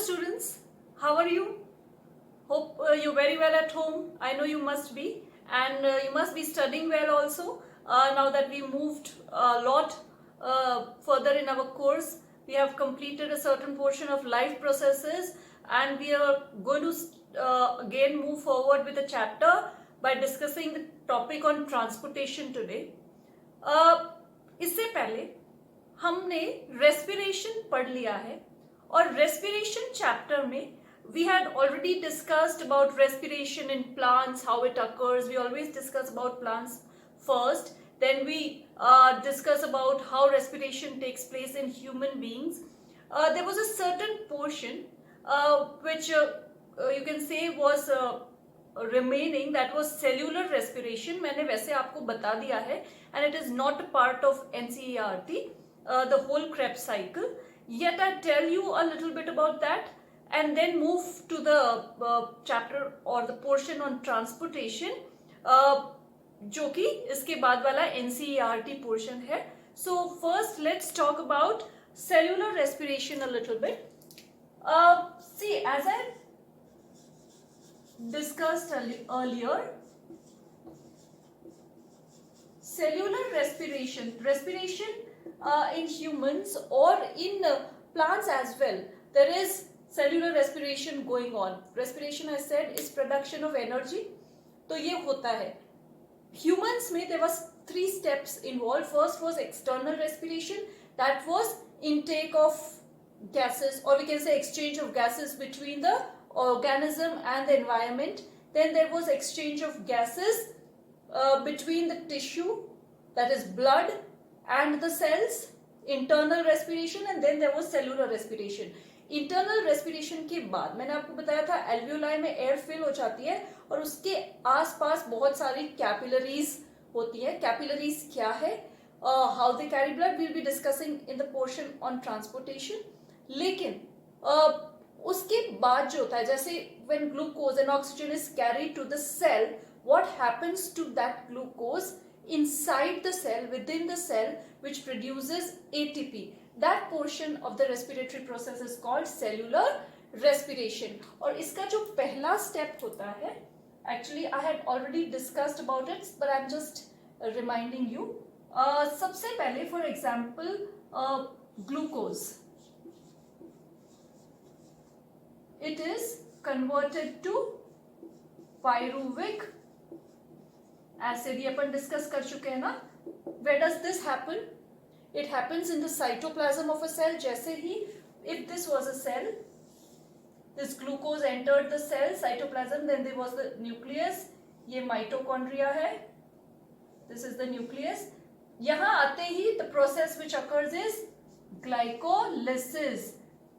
students, how are you? Hope you're very well at home. I know you must be, and you must be studying well also. Now that we moved a lot further in our course, we have completed a certain portion of life processes, and we are going to again move forward with a chapter by discussing the topic on transportation today. इससे पहले हमने respiration पढ़ लिया है और respiration chapter में we had already discussed about respiration in plants, how it occurs. We always discuss about plants first, then we discuss about how respiration takes place in human beings. There was a certain portion which you can say was remaining, that was cellular respiration. मैंने वैसे आपको बता दिया है, and it is not a part of NCERT, the whole Krebs cycle. Yet I tell you a little bit about that and then move to the chapter or the portion on transportation, जो कि इसके बाद वाला NCERT portion है. So first let's talk about cellular respiration a little bit. See, as I discussed earlier, cellular respiration in humans or in plants as well, there is cellular respiration going on. Respiration, I said, is production of energy. तो ये होता है. Humans में there was 3 steps involved. First was external respiration, that was intake of gases, or we can say exchange of gases between the organism and the environment. Then there was exchange of gases between the tissue, that is blood, and the cells, internal respiration, and then there was cellular respiration. Internal respiration के बाद मैंने आपको बताया था alveoli में air fill हो जाती है और उसके आसपास बहुत सारी कैपिलरीज होती है. कैपिलरीज क्या है, how they carry blood, we will be discussing in the portion on transportation. लेकिन उसके बाद जो होता है, जैसे when glucose and oxygen is carried to the cell, what happens to that glucose inside the cell, within the cell, which produces ATP. That portion of the respiratory process is called cellular respiration. और इसका जो पहला step होता है, actually I had already discussed about it, but I'm just reminding you. सबसे पहले, for example, glucose. It is converted to pyruvic acid. ये अपन discuss कर चुके हैं ना. Where does this happen? It happens in the cytoplasm of a cell. जैसे ही, if this was a cell, this glucose entered the cell cytoplasm, then there was the nucleus. ये mitochondria है. This is the nucleus. यहाँ आते ही the process which occurs is glycolysis.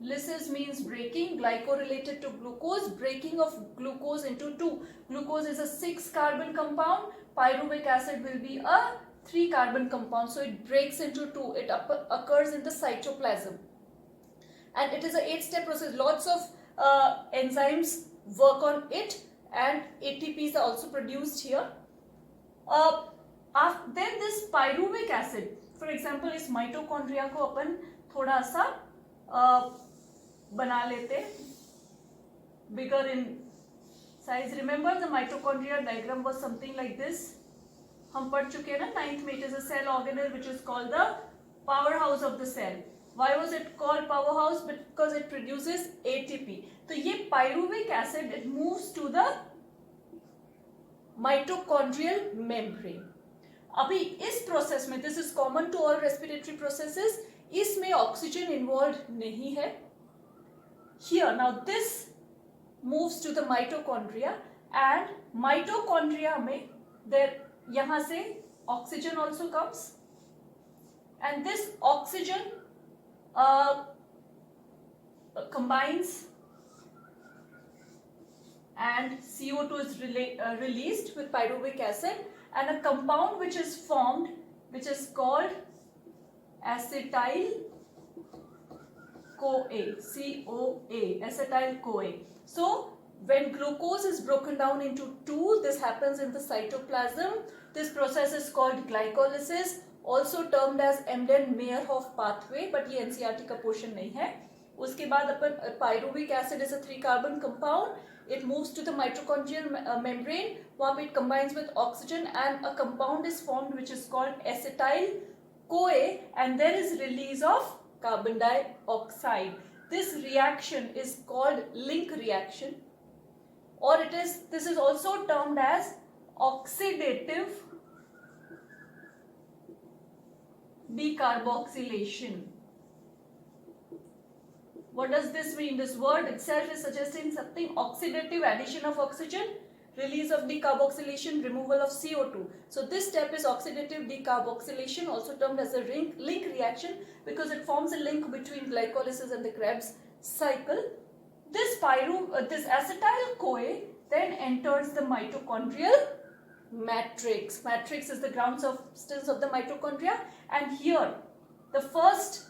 Lysis means breaking, glyco related to glucose, breaking of glucose into 2. Glucose is a 6 carbon compound, pyruvic acid will be a 3 carbon compound, so it breaks into 2. It occurs in the cytoplasm and it is a 8-step process. Lots of enzymes work on it and ATPs are also produced here. Then this pyruvic acid, for example, इस mitochondria को अपन थोड़ा सा बना लेते, bigger in size. Remember the mitochondria diagram was something like this. हम पढ़ चुके हैं ना 9th में. It is a cell organelle which is called the powerhouse of the cell. Why was it called powerhouse? Because it produces ATP. तो ये pyruvic acid, it moves to the mitochondrial membrane. अभी इस process में, this is common to all respiratory processes, इसमें oxygen involve नहीं है. Here now this moves to the mitochondria and mitochondria में there यहाँ से oxygen also comes and this oxygen combines and CO2 is released with pyruvic acid and a compound which is formed, which is called acetyl CoA, acetyl CoA. So when glucose is broken down into 2, this happens in the cytoplasm. This process is called glycolysis, also termed as Embden-Meyerhof pathway, but ये NCERT का portion नहीं है. उसके बाद अपन pyruvic acid is a 3 carbon compound. It moves to the mitochondrial membrane. वहाँ पे it combines with oxygen and a compound is formed which is called acetyl CoA, and there is release of carbon dioxide. This reaction is called link reaction, or this is also termed as oxidative decarboxylation. What does this mean? This word itself is suggesting something: oxidative, addition of oxygen, release of decarboxylation, removal of CO2. So this step is oxidative decarboxylation, also termed as a link reaction, because it forms a link between glycolysis and the Krebs cycle. This acetyl CoA then enters the mitochondrial matrix. Matrix is the ground substance of the mitochondria, and here the first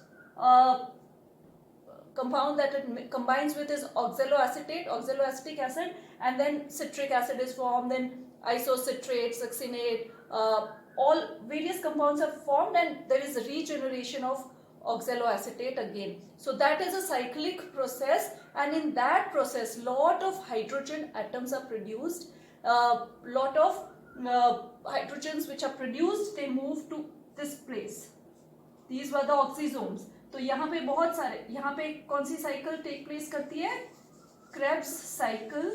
compound that it combines with is oxaloacetic acid, and then citric acid is formed, then isocitrate, succinate, all various compounds are formed, and there is a regeneration of oxaloacetate again. So that is a cyclic process, and in that process lot of hydrogen atoms are produced. Lot of hydrogens which are produced, they move to this place. These were the oxysomes. तो यहाँ पे बहुत सारे, यहाँ पे कौन सी cycle take place करती है? Krebs cycle,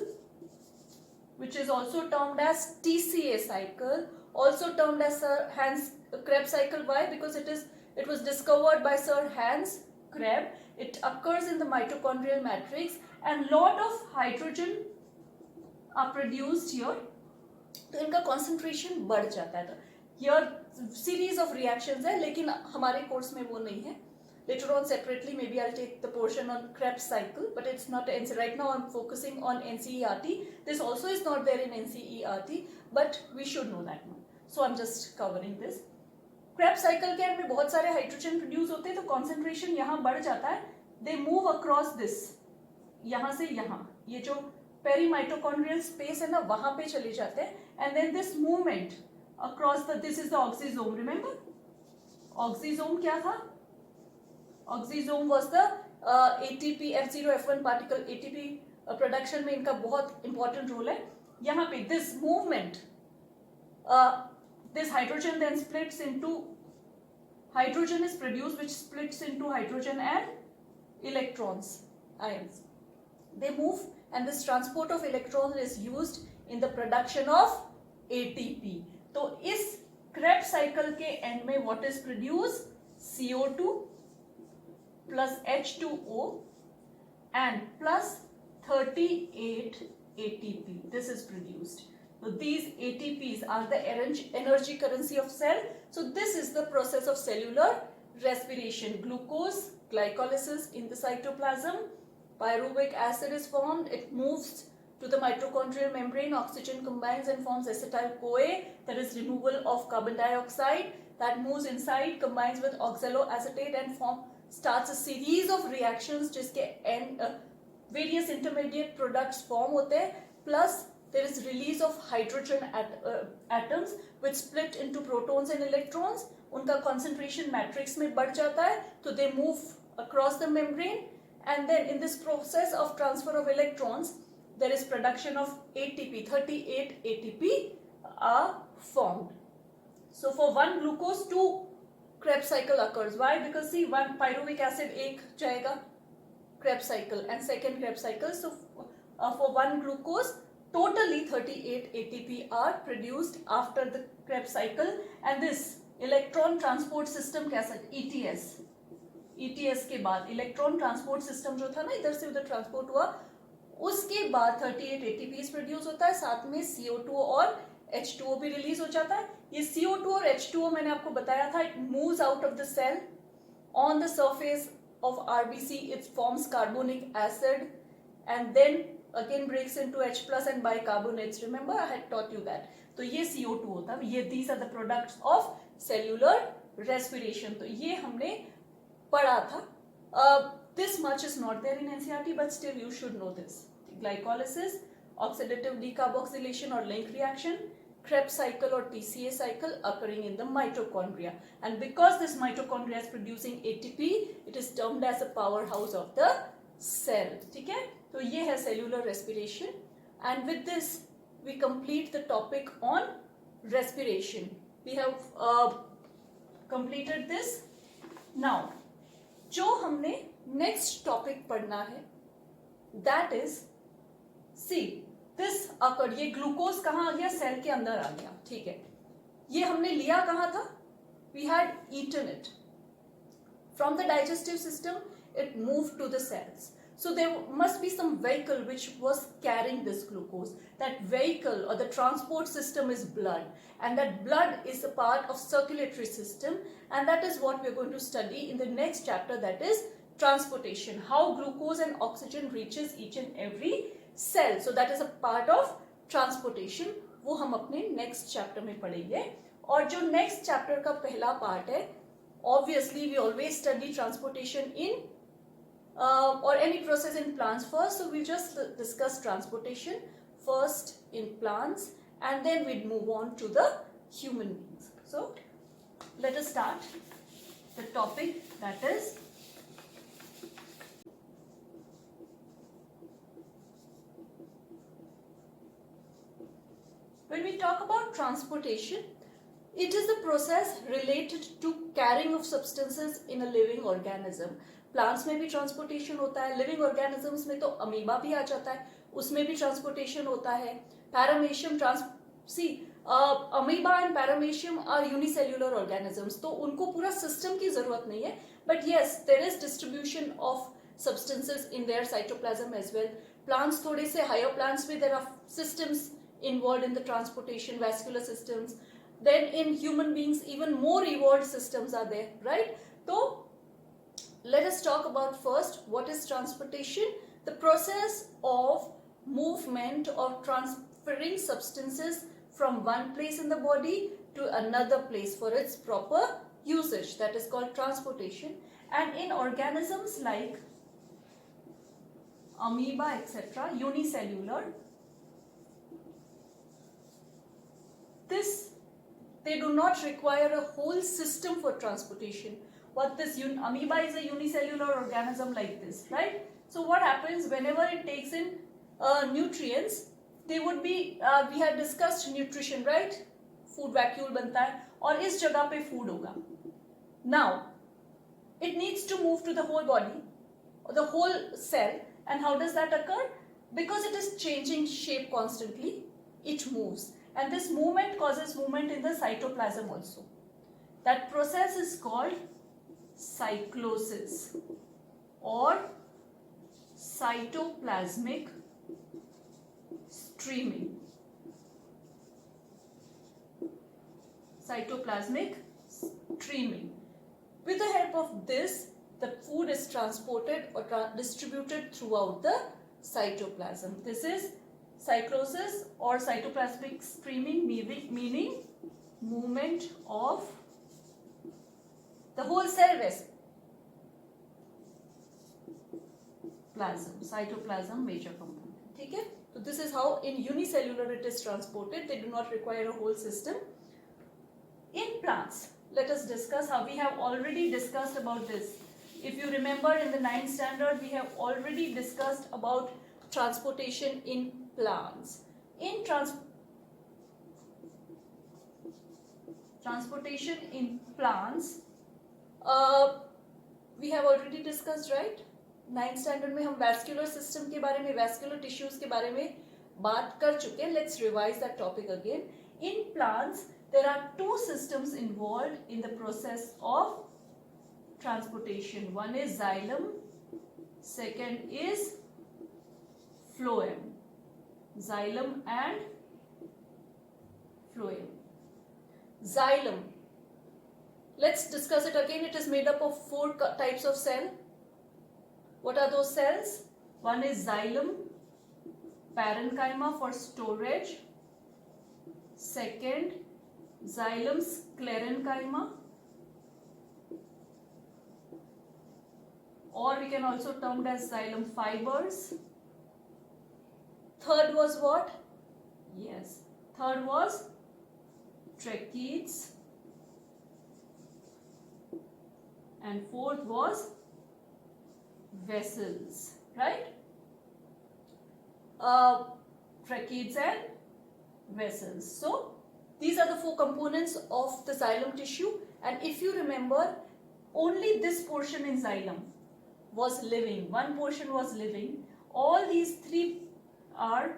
which is also termed as TCA cycle, also termed as Sir Hans Krebs cycle. Why? Because it was discovered by Sir Hans Krebs. It occurs in the mitochondrial matrix, and lot of hydrogen are produced here. तो इनका concentration बढ़ जाता है. Here series of reactions है, लेकिन हमारे course में वो नहीं है. Later on separately maybe I'll take the portion on Krebs cycle, but it's not right now. I'm focusing on NCERT. This also is not there in NCERT, but we should know that one. So I'm just covering this. Krebs cycle के अंदर बहुत सारे hydrogen produce होते हैं, तो concentration यहाँ बढ़ जाता है. They move across this, यहाँ से यहाँ, ये जो पेरीमाइटोकॉन्ड्रियल स्पेस है ना, वहां पे चले जाते हैं, and then this movement across this is the oxysome. Remember, oxysome क्या था? Oxysome was the ATP F0 F1 particle. ATP production में इनका बहुत important role है. यहाँ पे this movement, this hydrogen then splits into, hydrogen is produced which splits into hydrogen and electrons, ions. They move, and this transport of electrons is used in the production of ATP. तो इस Krebs cycle के end में what is produced? CO2 plus H2O and plus 38 ATP. This is produced. So these ATPs are the energy currency of cell. So this is the process of cellular respiration. Glucose, glycolysis in the cytoplasm. Pyruvic acid is formed. It moves to the mitochondrial membrane. Oxygen combines and forms acetyl CoA. There is removal of carbon dioxide. That moves inside, combines with oxaloacetate and starts a series of reactions जिसके end various intermediate products form होते हैं. Plus there is release of hydrogen atoms which split into protons and electrons. उनका concentration matrix में बढ़ जाता है, तो they move across the membrane, and then in this process of transfer of electrons there is production of ATP. 38 ATP are formed. So for one glucose, 2 Krebs cycle occurs. Why? Because see, one pyruvic acid एक जाएगा Krebs cycle and second Krebs cycle. So for one glucose, totally 38 ATP are produced after the Krebs cycle, and this electron transport system कैसा? ETS के बाद electron transport system जो था ना, इधर से उधर ट्रांसपोर्ट हुआ, उसके बाद 38 ATPs प्रोड्यूस होता है, साथ में CO2 और H2O भी रिलीज हो जाता है. ये CO2 और H2O मैंने आपको बताया था, it moves out of the cell. On the surface of RBC it forms carbonic acid and then again breaks into H plus and bicarbonates. Remember I had taught you that. तो ये CO2 होता है, ये these are the products of cellular respiration. तो ये हमने पढ़ा था. This much is not there in NCERT, but still you should know this. Glycolysis, oxidative decarboxylation or link reaction, Krebs cycle or TCA cycle occurring in the mitochondria. And because this mitochondria is producing ATP, it is termed as the powerhouse of the cell. ठीक है? तो ये है cellular respiration. And with this, we complete the topic on respiration. We have completed this. Now, जो हमने next topic पढ़ना है, that is, see, this occurred, ये ग्लूकोज कहाँ आ गया? सेल के अंदर आ गया. ठीक है, ये हमने लिया कहाँ था? We had eaten it. From the digestive system, it moved to the cells. So there must be some vehicle which was carrying this glucose. That vehicle or the transport system is blood, and that blood is a part of circulatory system, and that is what we are going to study in the next chapter, that is transportation. How glucose and oxygen reaches each and every cell. So that is a part of transportation. वो हम अपने next chapter में पढ़ेंगे. और जो next chapter का पहला part है, obviously we always study transportation in or any process in plants first. So we'll just discuss transportation first in plants, and then we'll move on to the human beings. So let us start the topic, that is when we talk about transportation, it is the process related to carrying of substances in a living organism. Plants में भी transportation होता है, living organisms में तो amoeba भी आ जाता है, उसमें भी ट्रांसपोर्टेशन होता है. Paramecium amoeba and paramecium are unicellular organisms, तो उनको पूरा सिस्टम की जरूरत नहीं है, but yes there is distribution of substances in their cytoplasm as well. Plants थोड़े से हायर प्लांट्स में there are systems involved in the transportation, vascular systems. Then in human beings, even more evolved systems are there, right? So let us talk about first what is transportation. The process of movement or transferring substances from one place in the body to another place for its proper usage, that is called transportation. And in organisms like amoeba etc., unicellular, they do not require a whole system for transportation. What this amoeba is a unicellular organism like this, right? So what happens whenever it takes in nutrients, they would be we had discussed nutrition, right? Food vacuole बनता है और इस जगह पे food होगा. Now it needs to move to the whole body, the whole cell, and how does that occur? Because it is changing shape constantly, it moves. And this movement causes movement in the cytoplasm also. That process is called cyclosis or cytoplasmic streaming. Cytoplasmic streaming. With the help of this, the food is transported or distributed throughout the cytoplasm. This is cyclosis or cytoplasmic streaming, meaning movement of the whole cell plasm, cytoplasm major component. ठीक है? So this is how in unicellular it is transported. They do not require a whole system. In plants, let us discuss how we have already discussed about this. If you remember in the 9th standard, we have already discussed about transportation in plants. In transportation in plants, we have already discussed, right? 9th standard में हम vascular system के बारे में, vascular tissues के बारे में बात कर चुके हैं. Let's revise that topic again. In plants, there are two systems involved in the process of transportation. One is xylem, second is phloem. Xylem and phloem. Xylem, let's discuss it again. It is made up of 4 types of cell. What are those cells? One is xylem, parenchyma for storage. Second, xylem sclerenchyma, or we can also term it as xylem fibers. Third was what? Yes, third was tracheids, and fourth was vessels, right? Tracheids and vessels. So these are the four components of the xylem tissue, and if you remember, only this portion in xylem was living, one portion was living, all these three are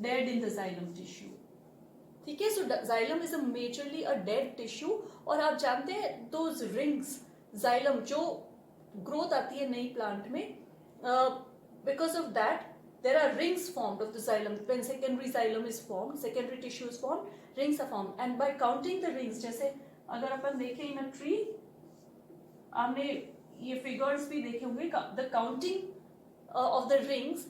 dead in the xylem tissue. ठीक है, so xylem is a majorly a dead tissue. और आप जानते हैं those rings xylem जो growth आती है नई plant में, because of that there are rings formed of the xylem. When secondary xylem is formed, secondary tissue is formed, rings are formed, and by counting the rings, जैसे अगर अपन देखें in a tree, आपने ये figures भी देखे होंगे, the counting of the rings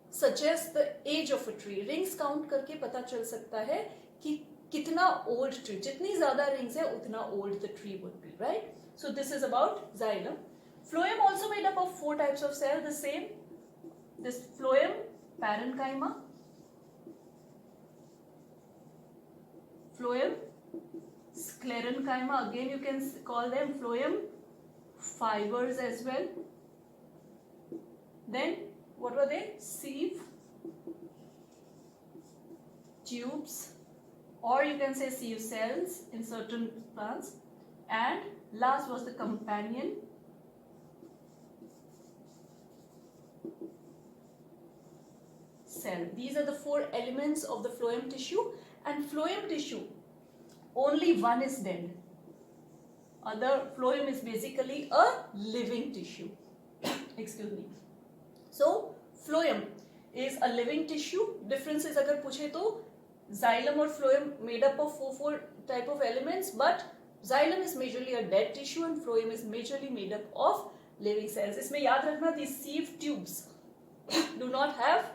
suggests the age of a tree. Rings count करके पता चल सकता है कि कितना old tree, जितनी ज्यादा rings है उतना old the tree would be, right? So this is about xylem. Phloem also made up of 4 types of cell, the same. This phloem, parenchyma, phloem, sclerenchyma, again you can call them phloem fibers as well. Then what were they? Sieve, tubes, or you can say sieve cells in certain plants, and last was the companion cell. These are the 4 elements of the phloem tissue, and phloem tissue only one is dead. Other phloem is basically a living tissue. Excuse me. So phloem is a living tissue. Differences अगर पूछे तो xylem और phloem made up of 4 type of elements, but xylem is majorly a dead tissue and phloem is majorly made up of living cells. इसमें याद रखना, these sieve tubes do not have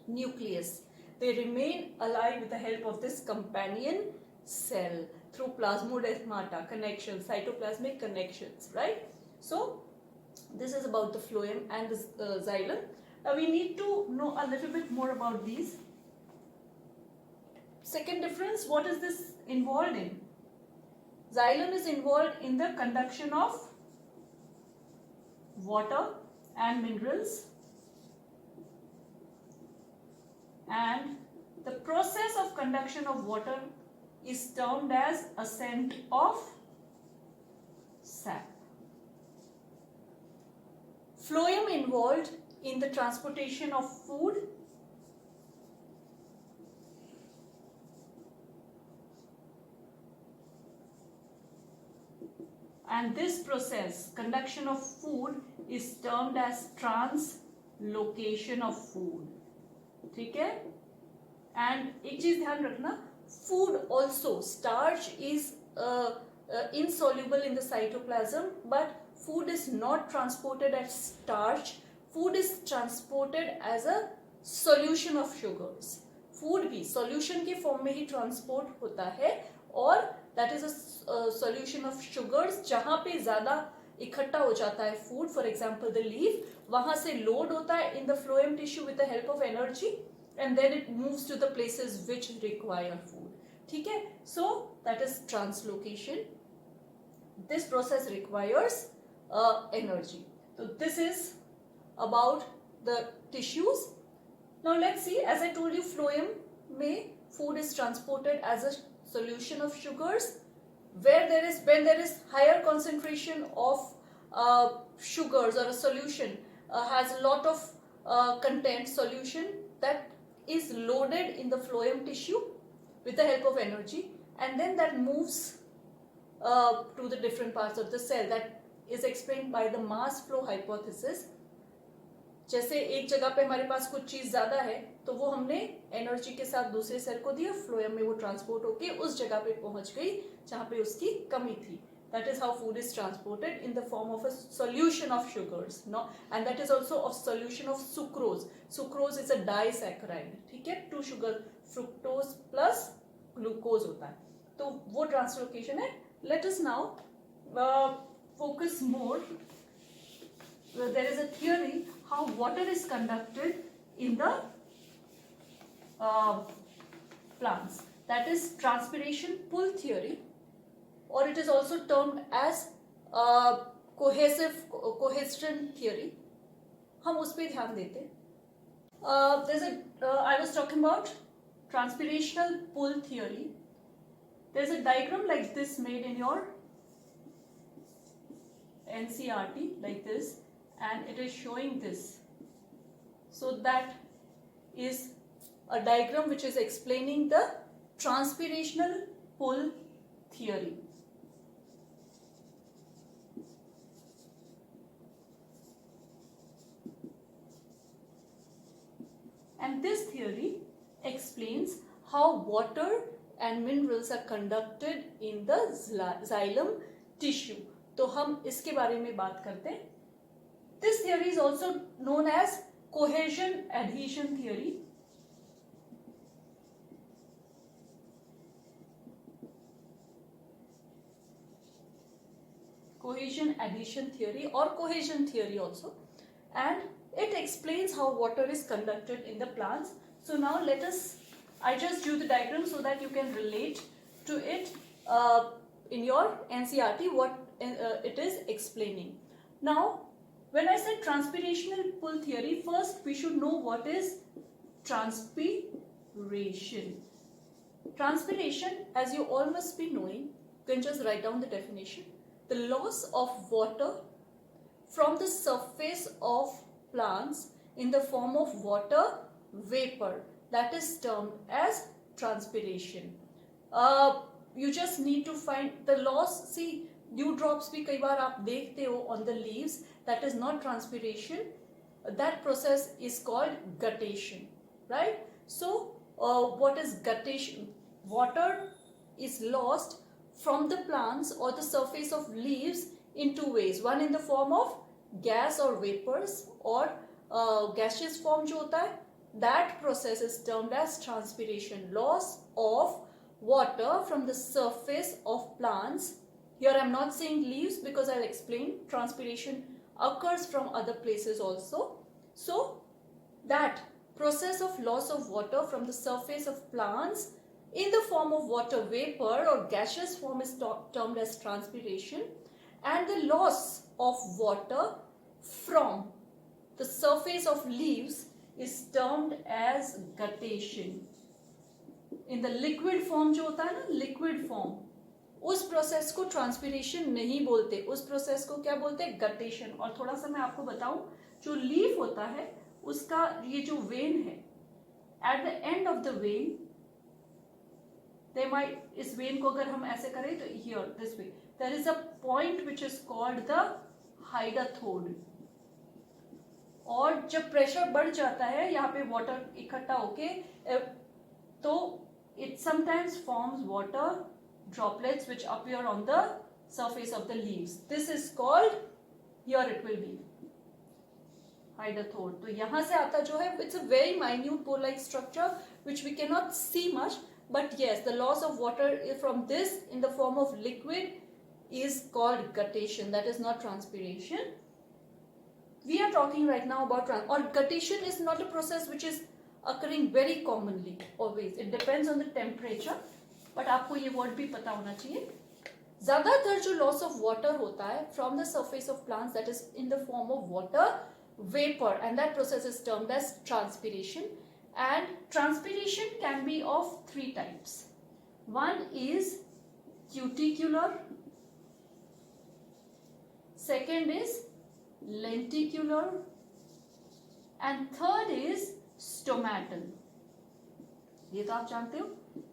nucleus. They remain alive with the help of this companion cell through plasmodesmata connections, cytoplasmic connections, right? So this is about the phloem and the xylem. Now we need to know a little bit more about these. Second difference, what is this involved in? Xylem is involved in the conduction of water and minerals, and the process of conduction of water is termed as ascent of sap. Phloem involved in the transportation of food, and this process, conduction of food, is termed as translocation of food. ठीक है? And एक चीज ध्यान रखना, food also, starch is insoluble in the cytoplasm, but food is not transported as starch. Food is transported as a solution of sugars. Food भी solution के form में ही transport होता है, और that is a solution of sugars. जहाँ पे ज़्यादा इकट्ठा हो जाता है food, for example the leaf, वहाँ से load होता है in the phloem tissue with the help of energy, and then it moves to the places which require food. ठीक है? So that is translocation. This process requires energy. So this is about the tissues. Now let's see, as I told you, phloem में food is transported as a solution of sugars. When there is higher concentration of sugars, or a solution has a lot of content solution that is loaded in the phloem tissue with the help of energy, and then that moves to the different parts of the cell. That is explained by the mass flow hypothesis. जैसे एक जगह पे हमारे पास कुछ चीज ज्यादा है, तो वो हमने एनर्जी के साथ दूसरे सेल को दिया, फ्लोएम में वो ट्रांसपोर्ट होके उस जगह पे पहुंच गई जहां पे उसकी कमी थी. That is how food is transported in the form of a solution of sugars, no? And that is also a solution of sucrose. Sucrose is a disaccharide, ठीक है? 2 sugar, fructose plus glucose होता है. तो वो translocation है. Let us now focus more. There is a theory how water is conducted in the plants. that is transpiration pull theory, or it is also termed as cohesion theory. हम उस पर ध्यान देते हैं. I was talking about transpirational pull theory. There's a diagram like this made in your NCERT like this, and it is showing this. So that is a diagram which is explaining the transpirational pull theory. And this theory explains how water and minerals are conducted in the xylem tissue. तो हम इसके बारे में बात करते हैं. This theory is also known as cohesion adhesion theory. Cohesion adhesion theory or cohesion theory also, and it explains how water is conducted in the plants. So now I just drew the diagram so that you can relate to it in your NCERT what it is explaining. Now, when I said transpirational pull theory, first we should know what is transpiration. Transpiration, as you all must be knowing, you can just write down the definition. The loss of water from the surface of plants in the form of water vapor, that is termed as transpiration. You just need to find the loss. See, dew drops भी कई बार आप देखते हो on the leaves. That is not transpiration. That process is called guttation, right? So, what is guttation? Water is lost from the plants or the surface of leaves in two ways. One in the form of gas or vapors, or gaseous form जो होता है, that process is termed as transpiration. Loss of water from the surface of plants. Here I am not saying leaves because I will explain transpiration occurs from other places also. So that process of loss of water from the surface of plants in the form of water vapor or gaseous form is termed as transpiration, and the loss of water from the surface of leaves is termed as guttation. In the liquid form जो होता है ना, liquid form, उस process को transpiration नहीं बोलते, उस process को क्या बोलते हैं? गटेशन. और थोड़ा सा मैं आपको बताऊं, जो लीफ होता है उसका ये जो वेन है, at the end of the when they might, इस वेन को अगर हम ऐसे करें तो here this way there is a point which is called the hydathode. और जब प्रेशर बढ़ जाता है यहाँ पे वाटर इकट्ठा होके तो it sometimes forms water droplets which appear on the surface of the leaves. This is called, here it will be hydathode. तो यहाँ से आता जो है, it's a very minute pore-like structure which we cannot see much, but yes, the loss of water from this in the form of liquid is called guttation. That is not transpiration. We are talking right now about or guttation is not a process which is occurring very commonly always. It depends on the temperature, but आपको ये word भी पता होना चाहिए. ज़्यादातर जो loss of water होता है from the surface of plants, that is in the form of water vapor, and that process is termed as transpiration. And transpiration can be of three types. One is cuticular, second is lenticular, and third is stomatal. ये तो आप जानते हो,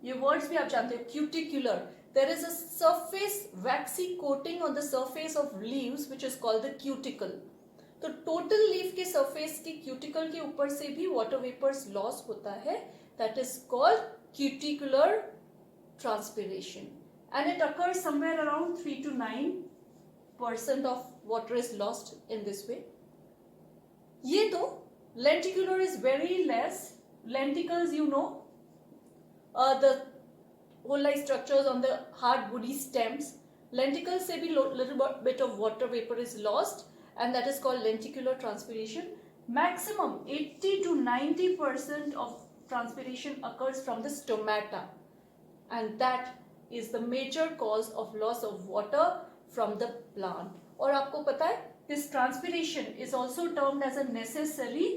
ये words भी आप जानते हो. Cuticular, there is a surface waxy coating on the surface of leaves which is called the cuticle. तो टोटल लीफ के सरफेस के क्यूटिकल के ऊपर से भी वाटर वेपर्स लॉस होता है, that is called cuticular transpiration, and it occurs somewhere around 3 to 9% of water is lost in this way. ये तो lenticular is very less. Lenticels you know the hole like structures on the hard woody stems. Lenticel से भी little bit of water vapour is lost, and that is called lenticular transpiration. Maximum 80 to 90% of transpiration occurs from the stomata. and that is the major cause of loss of water from the plant. और आपको पता है this transpiration is also termed as a necessary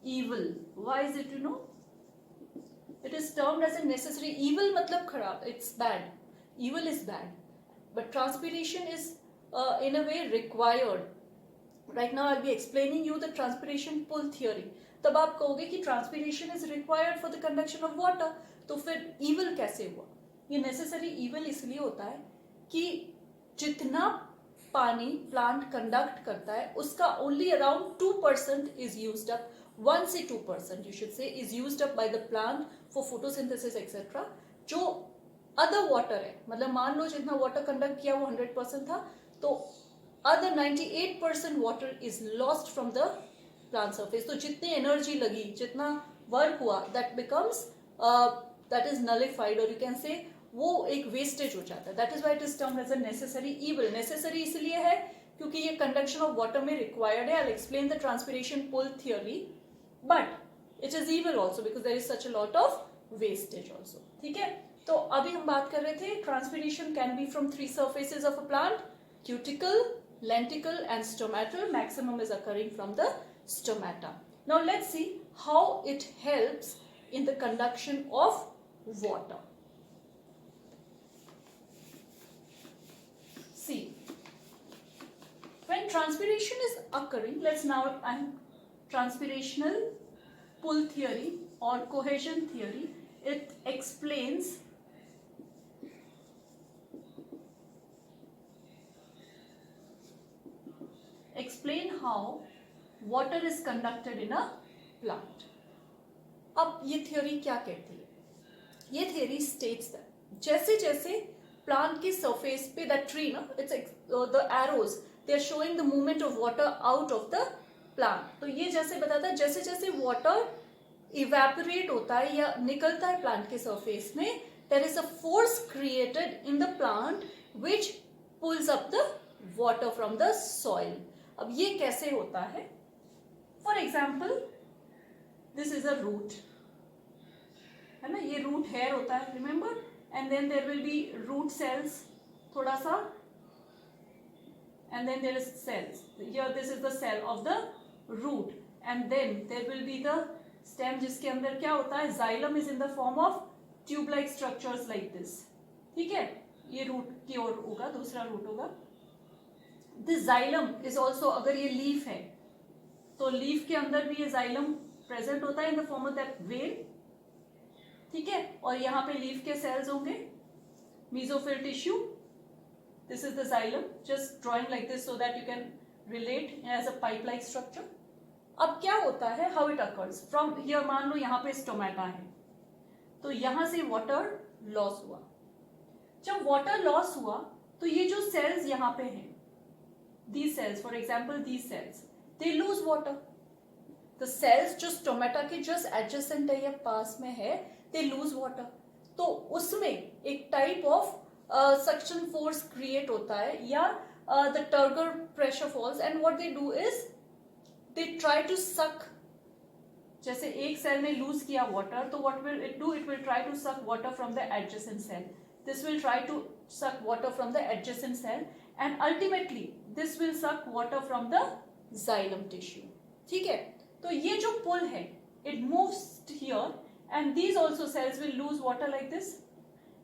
evil. Why is it, you know? It is termed as a necessary evil. मतलब खराब, it's bad. Evil is bad, but transpiration is in a way required. Right now I'll be explaining you the transpiration pull theory. तब आप कहोगे कि transpiration is required for the conduction of water. तो फिर evil कैसे हुआ? ये necessary evil इसलिए होता है कि जितना पानी प्लांट कंडक्ट करता है उसका only around 2% is used up, 1 से 2% you should say is used up by the plant for photosynthesis etcetera. जो अदर वाटर है, मतलब मान लो जितना वाटर कंडक्ट किया वो 100% था, तो other 98% water is lost from the plant surface. तो जितनी एनर्जी लगी, जितना वर्क हुआ, that becomes that is nullified, और यू कैन से वो एक वेस्टेज हो जाता है. That is why it is termed as a necessary evil. Necessary इसलिए है क्योंकि ये कंडक्शन ऑफ वाटर में रिक्वायर्ड है. I will explain the transpiration pull theory, but it is evil also because there is such a lot of wastage also. ठीक है, तो अभी हम बात कर रहे थे transpiration can be from 3 surfaces of a plant, cuticle, lenticel and stomatal. Maximum is occurring from the stomata. Now let's see how it helps in the conduction of water. See, when transpiration is occurring, let's now transpirational pull theory or cohesion theory, it explains how water is conducted in a plant. अब ये theory क्या कहती है? ये theory states that जैसे जैसे plant के surface पे that tree ना, it's the arrows, they are showing the movement of water out of the plant. तो ये जैसे बताता है जैसे जैसे water evaporate होता है या निकलता है plant के surface में, there is a force created in the plant which pulls up the water from the soil. अब ये कैसे होता है? For example, this is a root, है ना, ये root hair होता है, remember, and then there will be root cells, थोड़ा सा, and then there is cells. Here this is the cell of the root, and then there will be the stem जिसके अंदर क्या होता है? Xylem is in the form of tube-like structures like this. ठीक है, ये root की ओर होगा, दूसरा root होगा. This xylem is also, अगर ये leaf है तो लीफ के अंदर भी ये जाइलम प्रेजेंट होता है in the form of that well. ठीक है, और यहाँ पे लीफ के सेल्स होंगे, mesophyll tissue. This is the xylem, just drawing like this so that you can relate as a pipe like structure. अब क्या होता है, how it occurs from here, मान लो यहाँ पे स्टोमेटा है, तो यहाँ से वाटर लॉस हुआ. जब वाटर लॉस हुआ तो ये जो सेल्स यहाँ पे हैं, these cells, for example these cells, they lose water. The cells जो स्टोमेटा के just adjacent है या पास में है, they lose water. तो उसमें एक type of suction force create होता है या the turgor pressure falls, and what they do is they try to suck. जैसे एक सेल ने लूज किया वाटर, तो what will it do? It will try to suck water from the adjacent cell. This will try to suck water from the adjacent cell, and ultimately this will suck water from the xylem tissue. ठीक है, तो ये जो pull है, it moves here, and these also cells will lose water like this,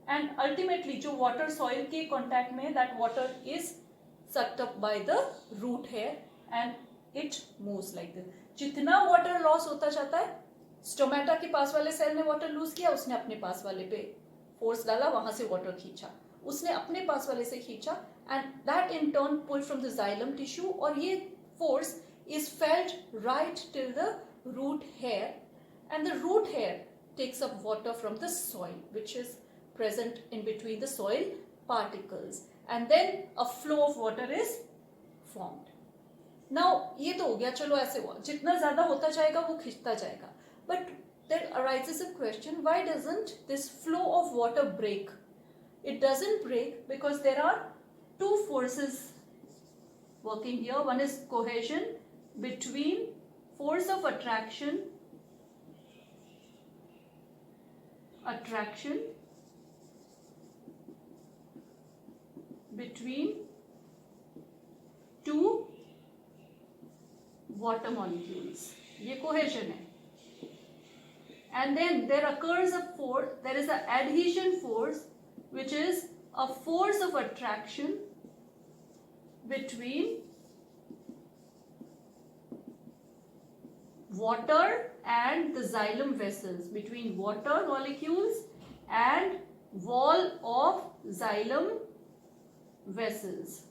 and ultimately जो water soil के contact में, that water is sucked up by the root hair and it moves like this. जितना water loss होता जाता है, stomata के पास वाले cell ने water lose किया, उसने अपने पास वाले पे फोर्स डाला, वहां से वाटर खींचा, उसने अपने पास वाले से खींचा, and that in turn pulled from the xylem tissue, और ये force is felt right till the root hair, and the root hair takes up water from the soil which is present in between the soil particles, and then a flow of water is formed. Now ये तो हो गया, चलो ऐसे हुआ, जितना ज्यादा होता जाएगा वो खींचता जाएगा, but then arises a question, why doesn't this flow of water break? It doesn't break because there are two forces working here. One is cohesion between force of attraction between two water molecules. ये cohesion है. And then there occurs a force, there is an adhesion force, which is a force of attraction between water and the xylem vessels, between water molecules and wall of xylem vessels.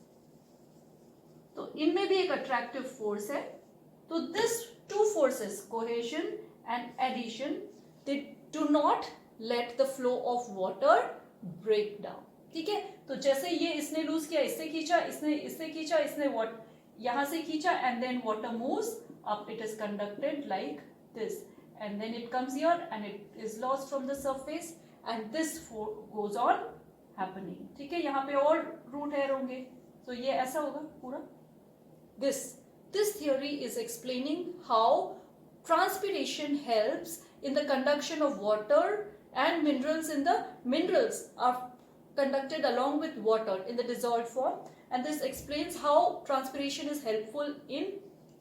तो इनमें भी एक attractive force है. तो this two forces, cohesion and adhesion, they do not let the flow of water break down. ठीक है. तो जैसे ये इसने लूज किया, इससे खींचा, इसने इससे खींचा, इसने यहाँ से खींचा, and then water moves up, it is conducted like this, and then it comes here and it is lost from the surface, and this goes on happening. ठीक है. यहाँ पे और रूट हेयर होंगे, तो ये ऐसा होगा पूरा. This theory is explaining how transpiration helps in the conduction of water and minerals. In the minerals are conducted along with water in the dissolved form, and this explains how transpiration is helpful in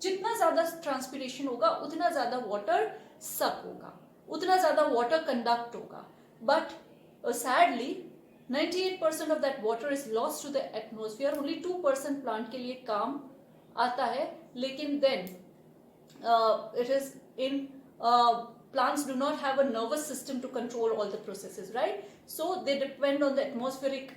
जितना ज़्यादा transpiration होगा उतना ज़्यादा water suck होगा, उतना ज़्यादा water conduct होगा. But sadly 98% of that water is lost to the atmosphere. Only 2% plant के लिए काम आता है. लेकिन then it is in plants do not have a nervous system to control all the processes, right? So they depend on the atmospheric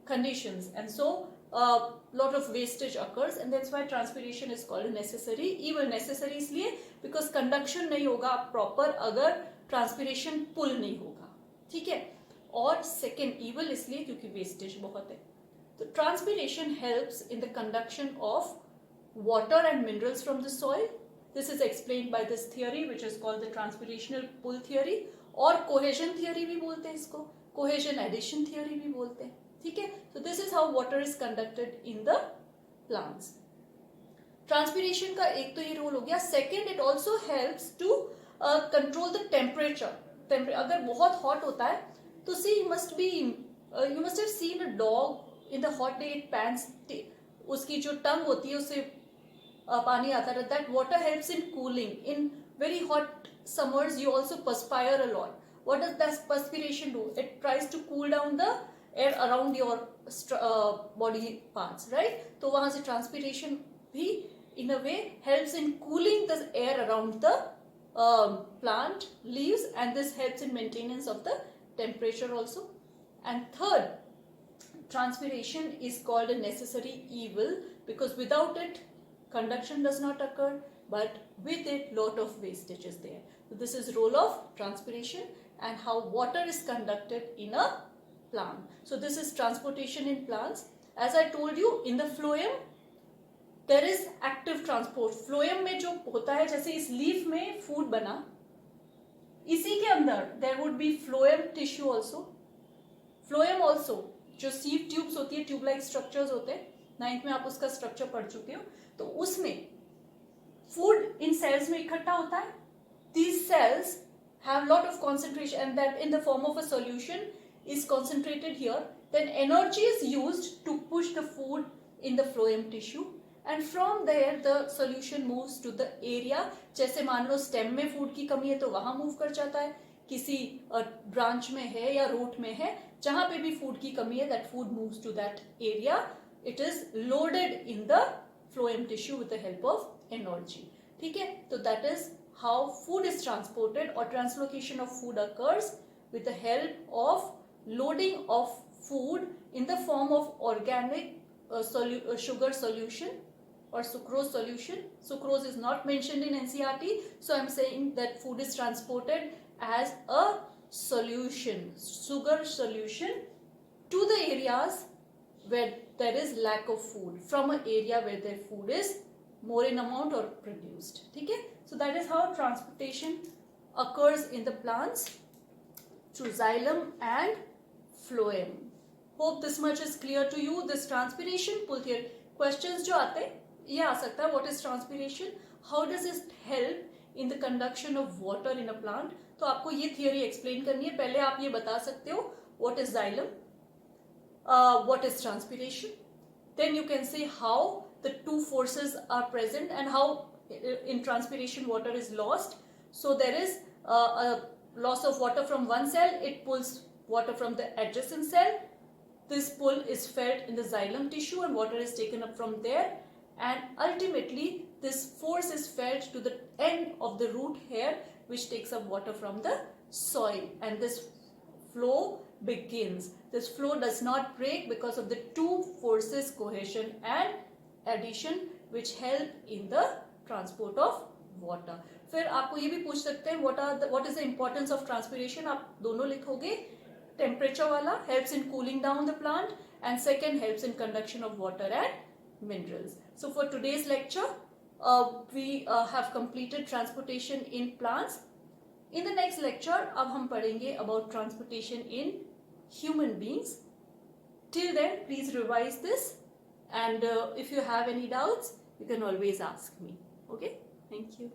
conditions, and so lot of wastage occurs, and that's why transpiration is called a necessary evil. Necessary इसलिए because conduction नहीं होगा proper अगर transpiration pull नहीं होगा. ठीक है. और second evil इसलिए क्योंकि wastage बहुत है. तो transpiration helps in the conduction of water and minerals from the soil. This is explained by this theory which is called the transpirational pull theory, और cohesion theory भी बोलते हैं इसको, cohesion addition theory भी बोलते हैं. ठीक है. So this is how water is conducted in the plants. Transpiration का एक तो ये रोल हो गया. Second, it also helps to control the temperature. अगर बहुत hot होता है तो see you must have seen a dog in the hot day, it pants, उसकी जो टंग होती है उससे पानी आता है. That water helps in cooling. In very hot summers you also perspire a lot. What does that perspiration do? It tries to cool down the air around your body parts, right? तो वहाँ से transpiration भी in a way helps in cooling the air around the plant leaves, and this helps in maintenance of the temperature also. And third, transpiration is called a necessary evil because without it conduction does not occur, but with it lot of wastage is there. So this is role of transpiration and how water is conducted in a plant. So this is transportation in plants. As I told you, in the phloem there is active transport. phloem में जो होता है, जैसे इस leaf में food बना, इसी के अंदर there would be phloem tissue also. phloem also जो sieve tubes होती है, ट्यूब लाइक स्ट्रक्चर्स होते हैं, 9th में आप उसका स्ट्रक्चर पढ़ चुके हो. तो उसमें फूड इन सेल्स में इकट्ठा होता है. These cells have lot of concentration, and that in the form of a solution is concentrated here. Then energy is used to push the food in the phloem tissue, and from there the solution moves to the area. जैसे मान लो stem में food की कमी है तो वहां move कर जाता है, किसी ब्रांच में है या रूट में है, जहां पे भी फूड की कमी है, that food moves to that area. It is loaded in the phloem tissue with the help of energy. ठीक है. तो that is how food is transported, or translocation of food occurs with the help of loading of food in the form of organic sugar solution or sucrose solution. Sucrose is not mentioned in NCERT, so I am saying that food is transported as a solution, sugar solution, to the areas where there is lack of food, from an area where their food is more in amount or produced. Okay? So that is how transportation occurs in the plants through xylem and phloem. Hope this much is clear to you. This transpiration pull theory. Questions जो आते हैं ये आ सकता है. What is transpiration? How does it help in the conduction of water in a plant? तो आपको ये theory explain करनी है. पहले आप ये बता सकते हो what is xylem, what is transpiration. Then you can say how the two forces are present and how in transpiration water is lost. So there is a loss of water from one cell, it pulls water from the adjacent cell. This pull is felt in the xylem tissue and water is taken up from there, and ultimately this force is felt to the end of the root hair, which takes up water from the soil, and this flow begins. This flow does not break because of the two forces, cohesion and addition, which help in the transport of water. फिर आपको ये भी पूछ सकते हैं what is the importance of transpiration. आप दोनों लिखोगे. Temperature वाला helps in cooling down the plant, and second helps in conduction of water and minerals. So for today's lecture, we have completed transportation in plants. In the next lecture, अब हम पढ़ेंगे about transportation in human beings. Till then, please revise this, and if you have any doubts, you can always ask me. Okay? Thank you.